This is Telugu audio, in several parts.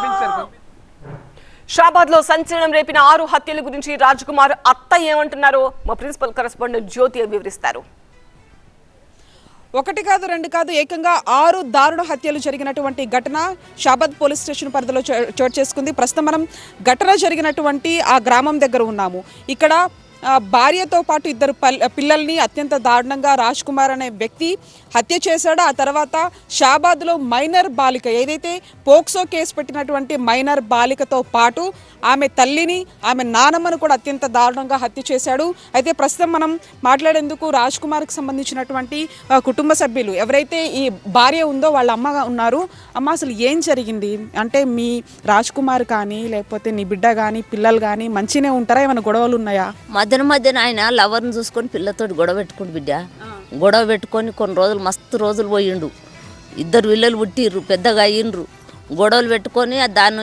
పిలిచారు. షాబాద్ లో సంచలనం రేపిన 6 హత్యల గురించి రాజ్ కుమార్ అత్త ఏమంటున్నారో మా ప్రిన్సిపల్ కరెస్పాండెంట్ జ్యోతి వివరిస్తారు. ఒకటి కాదు రెండు కాదు ఏకంగా 6 దారుణ హత్యలు జరిగినటువంటి ఘటన షాబాద్ పోలీస్ స్టేషన్ పరిధిలో చోటు చేసుకుంది. ప్రస్తుతం మనం ఘటన జరిగినటువంటి ఆ గ్రామం దగ్గర ఉన్నాము. ఇక్కడ భార్యతో పాటు 2 పిల్లల్ని అత్యంత దారుణంగా రాజ్ కుమార్ అనే వ్యక్తి హత్య చేశాడు. ఆ తర్వాత షాబాద్లో మైనర్ బాలిక, ఏదైతే పోక్సో కేసు పెట్టినటువంటి మైనర్ బాలికతో పాటు ఆమె తల్లిని, ఆమె నానమ్మను కూడా అత్యంత దారుణంగా హత్య చేశాడు. అయితే ప్రస్తుతం మనం మాట్లాడేందుకు రాజ్ కుమార్కి సంబంధించినటువంటి కుటుంబ సభ్యులు, ఎవరైతే ఈ భార్య ఉందో వాళ్ళ అమ్మ ఉన్నారు. అమ్మ, అసలు ఏం జరిగింది? అంటే మీ రాజ్ కుమార్ కానీ లేకపోతే నీ బిడ్డ కానీ పిల్లలు కానీ మంచిగానే ఉంటారా? ఏమైనా గొడవలు ఉన్నాయా? మధ్యన ఆయన లవర్ని చూసుకొని పిల్లతోటి గొడవ పెట్టుకుంటు బిడ్డ. గొడవ పెట్టుకొని కొన్ని రోజులు మస్తు రోజులు పోయిండు. 2 పిల్లలు పుట్టిర్రు, పెద్దగా అయ్యిండ్రు. గొడవలు పెట్టుకొని దాని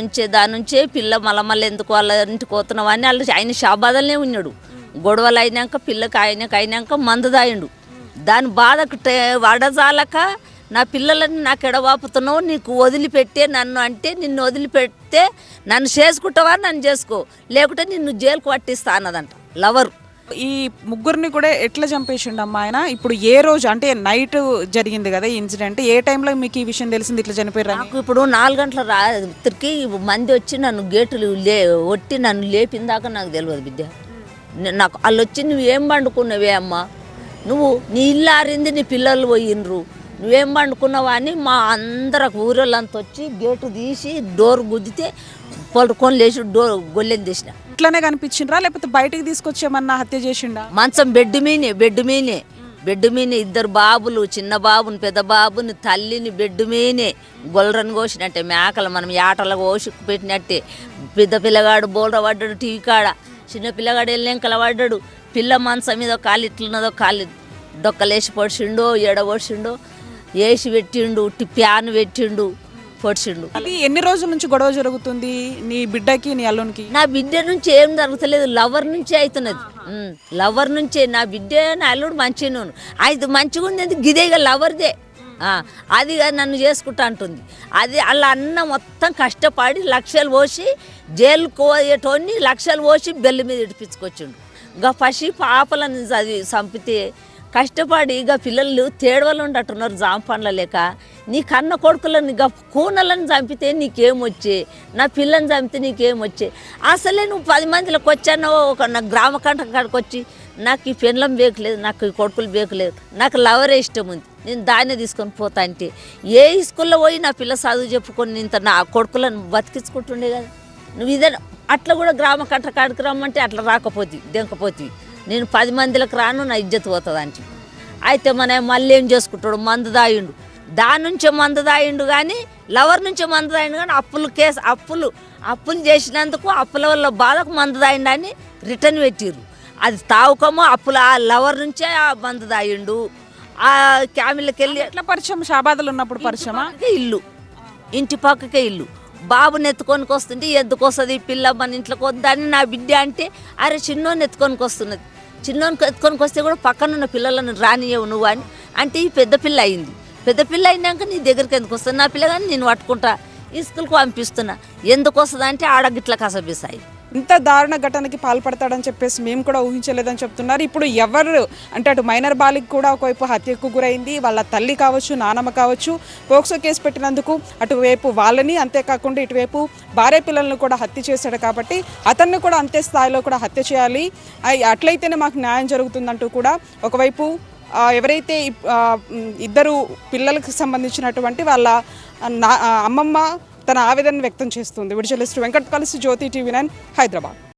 నుంచే పిల్ల మళ్ళీ ఎందుకు వాళ్ళ ఇంటికి పోతున్నావు అని ఆయన షాబాదలనే ఉన్నాడు. గొడవలు అయినాక పిల్లకి అయినాక మందు తాగిండు. దాని బాధకు వడజాలక నా పిల్లలని నాకు ఎడవాపుతున్నావు, నీకు వదిలిపెట్టే నన్ను అంటే నిన్ను వదిలిపెడితే నన్ను చేసుకుంటావా, నన్ను చేసుకో, లేకుంటే నిన్ను జైలుకు పట్టిస్తా అన్నదంట లవరు. ఈ ముగ్గురిని కూడా ఎట్లా చంపేసిండు అమ్మా ఆయన? ఇప్పుడు ఏ రోజు, అంటే నైట్ జరిగింది కదా ఈ ఇన్సిడెంట్, ఏ టైంలో మీకు ఈ విషయం తెలిసింది ఇట్లా చనిపోయారు? నాకు ఇప్పుడు 4 గంటల రాత్రికి మంది వచ్చి నన్ను గేటులు ఒట్టి నన్ను లేపిందాక నాకు తెలియదు బిడ్డ. నాకు వాళ్ళు వచ్చి నువ్వేం పండుకున్నావే అమ్మ, నువ్వు నీ ఇల్లు ఆరింది, నీ పిల్లలు పోయినరు, నువ్వేం పండుకున్నావా అని మా అందరికి ఊరోళ్ళంతా వచ్చి గేటు తీసి డోర్ గుద్దితే పడుకొని లేచి డోర్ గొల్లెని తీసిన. ఇట్లానే కనిపించిండ్రా లేకపోతే బయటకు తీసుకొచ్చేమన్నా హత్య చేసిండా? మంచం బెడ్ మీనే 2 బాబులు, చిన్న బాబుని పెద్ద బాబుని తల్లిని బెడ్ మీనే గొల్లరని కోసినట్టే, మేకలు మనం యాటలు కోసి పెట్టినట్టే. పెద్ద పిల్లగాడు బోల్ర పడ్డాడు టీవీ కాడ, చిన్న పిల్లగాడు ఎల్లెంకల పడ్డాడు. పిల్ల మంచం మీద కాలు ఇట్లున్నదో కాలు డొక్కలేసి పొడిచిండో ఎడబొడిచిండో వేసి పెట్టిండు, ప్యాన్ పెట్టిండు, పొడిచిండు. అది ఎన్ని రోజుల నుంచి గొడవ జరుగుతుంది నీ బిడ్డకి నీ అల్లునికి? నా బిడ్డ నుంచి ఏం జరుగుతలేదు, లవర్ నుంచే అవుతున్నది. లవర్ నుంచే నా బిడ్డ నా అల్లుడు మంచిగా అయితే మంచిగా ఉంది, గిదేగా లవర్దే. అది నన్ను చేసుకుంటా అంటుంది. అది అలా అన్న మొత్తం కష్టపడి లక్షలు పోసి జైలుకు పోయేటోని లక్షలు పోసి బెల్లి మీద ఇడిపించుకొచ్చిండు. ఇక పసి పాపలను చంపితే కష్టపడి ఇక పిల్లలు తేడవలు ఉండట్టున్నారు జాంపండ్ల లేక. నీ కన్న కొడుకులను ఇక కూనలను చంపితే నీకేమొచ్చే, నా పిల్లని చంపితే నీకేమొచ్చే? అసలే నువ్వు 10 మందిలోకి వచ్చానో ఒక నా గ్రామ కంఠం కాడికి వచ్చి నాకు ఈ పెండ్లం బేకలేదు, నాకు ఈ కొడుకులు బేకలేదు, నాకు లవరే ఇష్టం ఉంది, నేను దాన్నే తీసుకొని పోతా అంటే ఏ స్కూల్లో పోయి నా పిల్ల చదువు చెప్పుకొని ఇంత నా కొడుకులను బతికించుకుంటుండే కదా. నువ్వు ఇదే అట్లా కూడా గ్రామ కంఠ కాడికి రమ్మంటే అట్లా రాకపోతే దెంకపోతే నేను 10 మందిలకు రాను, నా ఇజ్జత్ పోతుంది అంటే. అయితే మళ్ళీ ఏం చేసుకుంటాడు, మందు దాయిండు. దాని నుంచే మందు దాయిండు కానీ లవర్ నుంచే మందు దాయిండు కానీ అప్పులు చేసినందుకు అప్పుల వల్ల బాధకు మందు దాయిండు అని రిటర్న్ పెట్టిర్రు. అది తావుకమో అప్పులు ఆ లవర్ నుంచే ఆ మందు దాయిండు. ఆ క్యామిల్కి వెళ్ళి ఎట్లా పరిచయం? షాబాద్లో ఉన్నప్పుడు పరిచయమా? ఇల్లు ఇంటి పక్కకే ఇల్లు. బాబుని ఎత్తుకొనికి వస్తుంటే ఎందుకు వస్తుంది పిల్ల మన ఇంట్లోకి వద్దని నా బిడ్డ అంటే, అరే చిన్నోని ఎత్తుకొనికి వస్తున్నది, చిన్నోనికి ఎత్తుకొనికి వస్తే కూడా పక్కనున్న పిల్లలను రానియవు నువ్వు అని అంటే ఈ పెద్ద పిల్ల అయింది. పెద్ద పిల్ల అయినాక నీ దగ్గరికి ఎందుకు వస్తుంది, నా పిల్ల కానీ నేను పట్టుకుంటా ఈ స్కూల్కి పంపిస్తున్నా, ఎందుకు వస్తుంది అంటే ఆడగిట్ల కసబిస్తాయి. ఇంత దారుణ ఘటనకి పాల్పడతాడని చెప్పేసి మేము కూడా ఊహించలేదని చెప్తున్నారు. ఇప్పుడు ఎవరు అంటే అటు మైనర్ బాలిక కూడా ఒకవైపు హత్యకు గురైంది, వాళ్ళ తల్లి కావచ్చు, నానమ్మ కావచ్చు, పోక్సో కేసు పెట్టినందుకు అటువైపు వాళ్ళని, అంతేకాకుండా ఇటువైపు భార్య పిల్లలను కూడా హత్య చేశాడు. కాబట్టి అతన్ని కూడా అంతే స్థాయిలో కూడా హత్య చేయాలి, అట్లయితేనే మాకు న్యాయం జరుగుతుందంటూ కూడా ఒకవైపు ఎవరైతే 2 పిల్లలకు సంబంధించినటువంటి వాళ్ళ అమ్మమ్మ తన ఆవేదన వ్యక్తం చేస్తుంది. విడుదల వెంకట్ కలిసి జ్యోతి టీవీ 9 హైదరాబాద్.